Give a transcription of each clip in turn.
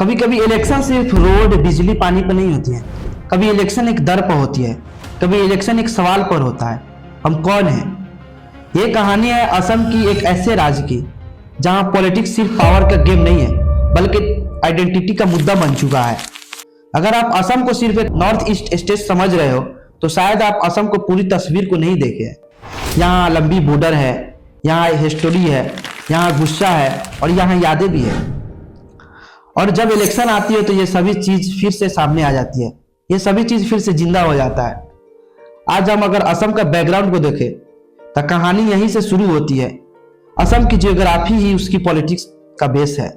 कभी कभी इलेक्शन सिर्फ रोड बिजली पानी पर नहीं होती है। कभी इलेक्शन एक दर पर होती है, कभी इलेक्शन एक सवाल पर होता है, हम कौन हैं। ये कहानी है असम की एक ऐसे राज्य की जहां पॉलिटिक्स सिर्फ पावर का गेम नहीं है बल्कि आइडेंटिटी का मुद्दा बन चुका है। अगर आप असम को सिर्फ एक नॉर्थ ईस्ट स्टेट समझ रहे हो तो शायद आप असम को पूरी तस्वीर को नहीं देखे हैं। यहाँ लंबी बॉर्डर है, यहाँ हिस्टोरी है, यहाँ गुस्सा है और यहाँ यादें भी है। और जब इलेक्शन आती है तो ये सभी चीज फिर से सामने आ जाती है, ये सभी चीज फिर से जिंदा हो जाता है। आज हम अगर असम का बैकग्राउंड को देखें तो कहानी यहीं से शुरू होती है। असम की जियोग्राफी ही उसकी पॉलिटिक्स का बेस है।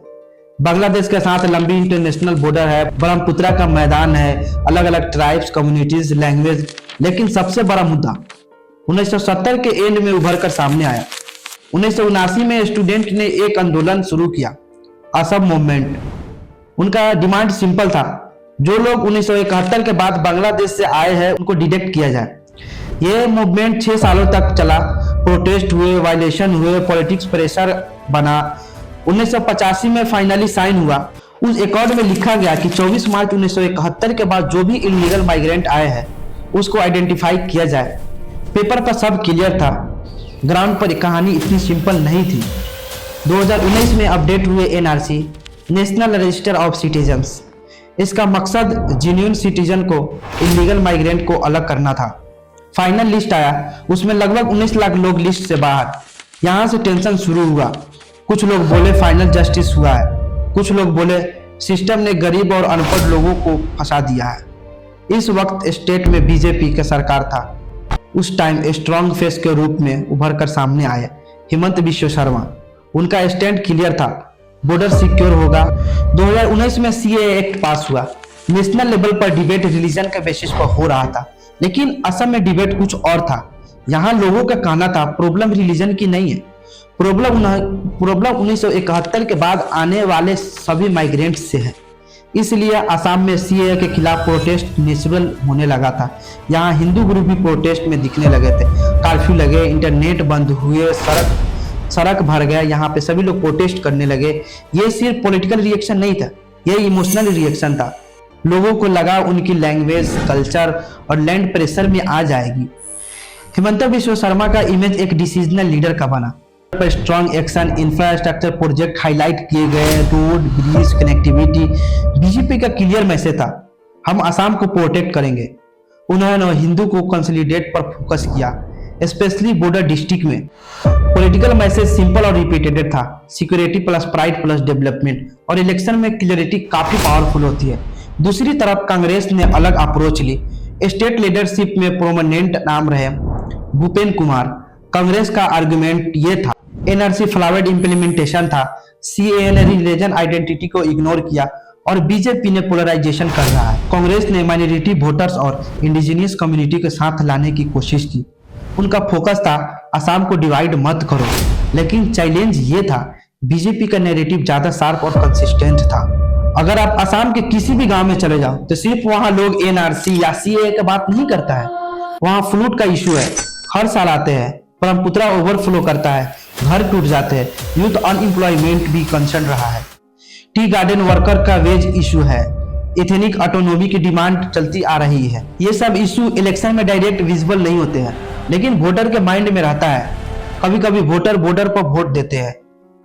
बांग्लादेश के साथ लंबी इंटरनेशनल बॉर्डर है, ब्रह्मपुत्रा का मैदान है, अलग अलग ट्राइब्स, कम्युनिटीज, लैंग्वेज। लेकिन सबसे बड़ा मुद्दा 1970 के एंड में उभर कर सामने आया। 1979 में स्टूडेंट ने एक आंदोलन शुरू किया, असम मूवमेंट। उनका डिमांड सिंपल था, जो लोग 1971 के बाद बांग्लादेश से आए हैं उनको डिटेक्ट किया जाए। यह मूवमेंट 6 सालों तक चला, प्रोटेस्ट हुए, वायलेशन हुए, पॉलिटिक्स प्रेशर बना। 1985 में फाइनली साइन हुआ। उस एकॉर्ड में लिखा गया कि 24 मार्च 1971 के बाद जो भी इलीगल माइग्रेंट आए हैं उसको आइडेंटिफाई किया जाए। पेपर पर सब क्लियर था, ग्राउंड पर कहानी इतनी सिंपल नहीं थी। 2019 में अपडेट हुए NRC, national register of citizens. इसका मकसद जेन्युइन सिटीजन को इलीगल माइग्रेंट को अलग करना था। फाइनल लिस्ट आया, उसमें लगभग 19 लाख लोग लिस्ट से बाहर। यहाँ से टेंशन शुरू हुआ। कुछ लोग बोले फाइनल जस्टिस हुआ है, कुछ लोग बोले सिस्टम ने गरीब और अनपढ़ लोगों को फंसा दिया है। इस वक्त स्टेट में बीजेपी का सरकार था। उस टाइम स्ट्रॉन्ग फेस के रूप में उभर कर सामने आए हिमंत बिश्व शर्मा। उनका स्टैंड क्लियर था, बॉर्डर सिक्योर होगा। 2019 में सीए एक्ट पास हुआ। नेशनल लेवल पर डिबेट रिलीजन के बेसिस पर हो रहा था, लेकिन असम में डिबेट कुछ और था। यहाँ लोगों का कहना था प्रॉब्लम रिलीजन की नहीं है, प्रॉब्लम 1971 के बाद आने वाले सभी माइग्रेंट्स से है। इसलिए असम में सीए के खिलाफ प्रोटेस्ट नेचुरल होने लगा था। यहाँ हिंदू ग्रुप भी प्रोटेस्ट में दिखने लगे थे। कर्फ्यू लगे, इंटरनेट बंद हुए, सड़क भर गया, यहाँ पे सभी लोग प्रोटेस्ट करने लगे। ये सिर्फ पॉलिटिकल रिएक्शन नहीं था, ये इमोशनल रिएक्शन था। लोगों को लगा उनकी लैंग्वेज, कल्चर और लैंड प्रेशर में आ जाएगी। हिमंत बिश्व शर्मा का इमेज एक डिसीजनल लीडर का बना। पर strong action, infrastructure project highlight किए गए, रोड, ब्रिज, कनेक्टिविटी। बीजेपी का क्लियर मैसेज था, हम असम को प्रोटेक्ट करेंगे। उन्होंने हिंदू को कंसोलिडेट पर फोकस किया, स्पेशली बॉर्डर डिस्ट्रिक्ट में। पॉलिटिकल मैसेज सिंपल और रिपीटेड था, security plus pride plus development. और इलेक्शन में क्लियरिटी काफी पावरफुल होती है। दूसरी तरफ कांग्रेस ने अलग अप्रोच ली। स्टेट लीडरशिप में प्रोमिनेंट नाम रहे भूपेन कुमार। कांग्रेस का आर्गुमेंट ये था, एनआरसी फ्लावर्ड इंप्लीमेंटेशन था, सीएए ने रिलीजन आइडेंटिटी को इग्नोर किया और बीजेपी ने पोलराइजेशन कर रहा है। कांग्रेस ने माइनॉरिटी वोटर्स और इंडिजिनियस कम्युनिटी के साथ लाने की कोशिश की। उनका फोकस था असम को डिवाइड मत करो, लेकिन चैलेंज ये था बीजेपी का नैरेटिव ज्यादा शार्प और कंसिस्टेंट था। अगर आप असम के किसी भी गांव में चले जाओ तो सिर्फ वहां लोग एनआरसी या सीएए की बात नहीं करता है, वहां फ्लूड का इशू है, हर साल आते हैं, ब्रह्मपुत्रा ओवरफ्लो करता है, घर टूट जाते हैं, यूथ अनएम्प्लॉयमेंट भी कंसर्न रहा है, टी गार्डन वर्कर का वेज इशू है, एथनिक ऑटोनॉमी की डिमांड चलती आ रही है। ये सब इशू इलेक्शन में डायरेक्ट विजिबल नहीं होते हैं, लेकिन वोटर के माइंड में रहता है। कभी कभी वोटर बॉर्डर पर वोट देते हैं,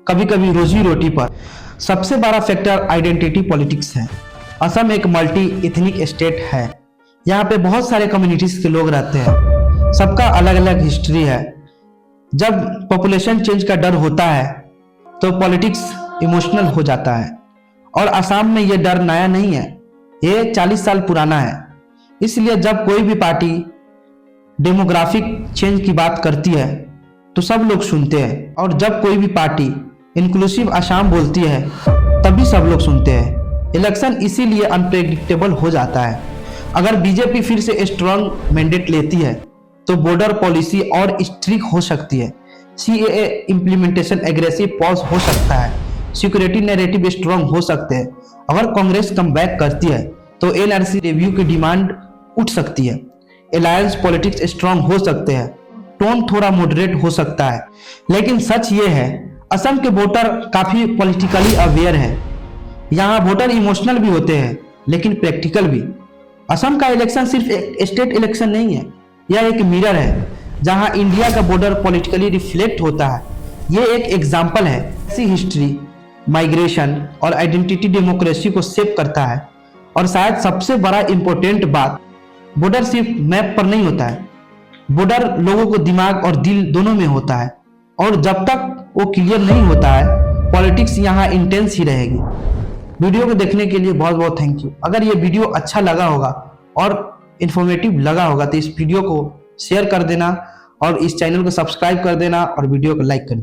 कभी कभी रोजी रोटी पर। सबसे बड़ा फैक्टर आइडेंटिटी पॉलिटिक्स है। असम एक मल्टी एथनिक स्टेट है, यहाँ पे बहुत सारे कम्युनिटीज के लोग रहते हैं, सबका अलग अलग हिस्ट्री है। जब पॉपुलेशन चेंज का डर होता है तो पॉलिटिक्स इमोशनल हो जाता है। और असम में ये डर नया नहीं है, ये 40 साल पुराना है। इसलिए जब कोई भी पार्टी डेमोग्राफिक चेंज की बात करती है तो सब लोग सुनते हैं, और जब कोई भी पार्टी इंक्लूसिव असम बोलती है तभी सब लोग सुनते हैं। इलेक्शन इसीलिए अनप्रेडिक्टेबल हो जाता है। अगर बीजेपी फिर से स्ट्रॉन्ग मैंडेट लेती है तो बॉर्डर पॉलिसी और स्ट्रिक्ट हो सकती है, सीएए इंप्लीमेंटेशन एग्रेसिव पॉज हो सकता है, सिक्योरिटी नैरेटिव स्ट्रॉन्ग हो सकते हैं। अगर कांग्रेस कम बैक करती है तो एनआरसी रिव्यू की डिमांड उठ सकती है, अलायंस पॉलिटिक्स स्ट्रॉन्ग हो सकते हैं, टोन थोड़ा मॉडरेट हो सकता है। लेकिन सच ये है, असम के वोटर काफी पॉलिटिकली अवेयर है। यहाँ वोटर इमोशनल भी होते हैं लेकिन प्रैक्टिकल भी। असम का इलेक्शन सिर्फ एक स्टेट इलेक्शन नहीं है, यह एक मिरर है जहाँ इंडिया का बॉर्डर पॉलिटिकली रिफ्लेक्ट होता है। ये एक एग्जाम्पल है ऐसी हिस्ट्री, माइग्रेशन और आइडेंटिटी डेमोक्रेसी को शेप करता है। और शायद सबसे बड़ा इंपॉर्टेंट बात, बॉर्डर सिर्फ मैप पर नहीं होता है, बॉर्डर लोगों को दिमाग और दिल दोनों में होता है। और जब तक वो क्लियर नहीं होता है, पॉलिटिक्स यहाँ इंटेंस ही रहेगी। वीडियो को देखने के लिए बहुत बहुत थैंक यू। अगर ये वीडियो अच्छा लगा होगा और इन्फॉर्मेटिव लगा होगा तो इस वीडियो को शेयर कर देना और इस चैनल को सब्सक्राइब कर देना और वीडियो को लाइक कर देना।